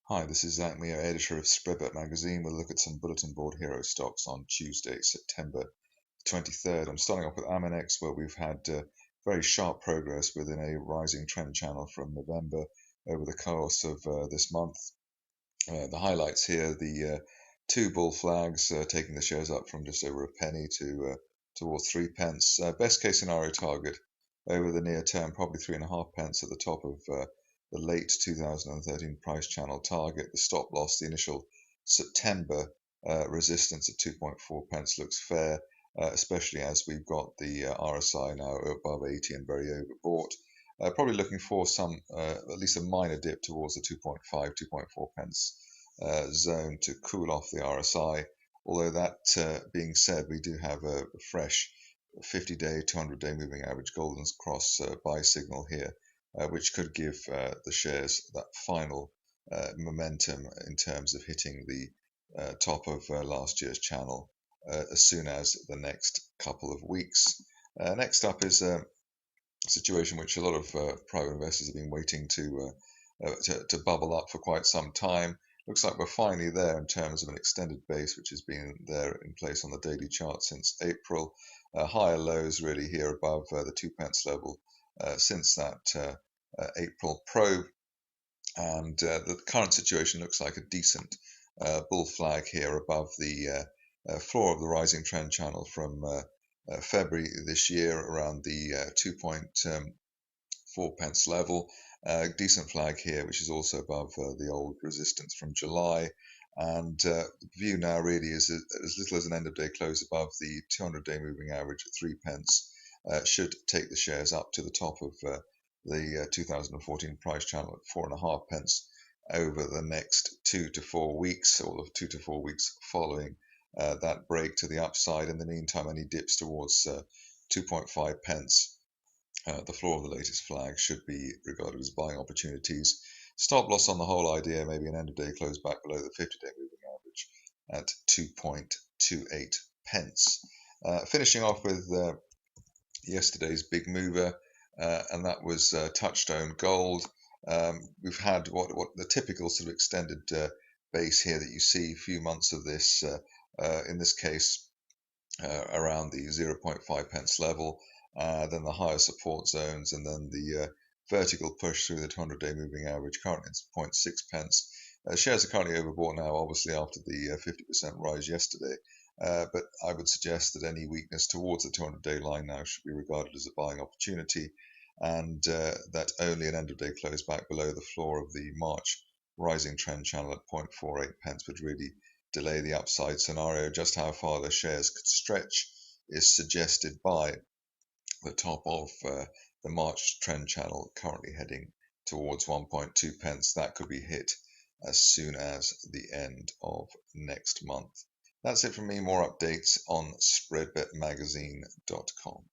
Hi, this is Zak Mir, editor of Spreadbet Magazine. We'll look at some bulletin board hero stocks on Tuesday, September 23rd. I'm starting off with Aminex, where we've had very sharp progress within a rising trend channel from November over the course of this month. The highlights here, the two bull flags taking the shares up from just over a penny to towards 3p. Best case scenario target over the near term, probably 3.5p at the top of the late 2013 price channel target. The stop loss, the initial September resistance at 2.4p looks fair, especially as we've got the RSI now above 80 and very overbought. Probably looking for some, at least a minor dip towards the 2.5, 2.4p zone to cool off the RSI. Although that being said, we do have a fresh 50-day, 200-day moving average golden cross buy signal here, which could give the shares that final momentum in terms of hitting the top of last year's channel as soon as the next couple of weeks. Next up is a situation which a lot of private investors have been waiting to bubble up for quite some time. Looks like we're finally there in terms of an extended base which has been there in place on the daily chart since April. Higher lows really here above the 2p level since that April probe, and the current situation looks like a decent bull flag here above the floor of the rising trend channel from February this year around the 2.4p level. Decent flag here, which is also above the old resistance from July. And the view now really is as little as an end of day close above the 200-day moving average at 3p should take the shares up to the top of the 2014 price channel at 4.5p over the next 2 to 4 weeks, or the 2 to 4 weeks following that break to the upside. In the meantime, any dips towards 2.5p, the floor of the latest flag, should be regarded as buying opportunities. Stop loss on the whole idea, maybe an end of day close back below the 50-day moving average at 2.28p. Finishing off with yesterday's big mover, and that was Touchstone Gold. We've had what the typical sort of extended base here that you see, a few months of this, in this case around the 0.5p level, then the higher support zones, and then the vertical push through the 200-day moving average. Currently it's 0.6p. Shares are currently overbought now, obviously after the 50% rise yesterday, but I would suggest that any weakness towards the 200-day line now should be regarded as a buying opportunity, and that only an end of day close back below the floor of the March rising trend channel at 0.48p would really delay the upside scenario. Just how far the shares could stretch is suggested by the top of the March trend channel, currently heading towards 1.2p. That could be hit as soon as the end of next month. That's it from me. More updates on spreadbetmagazine.com.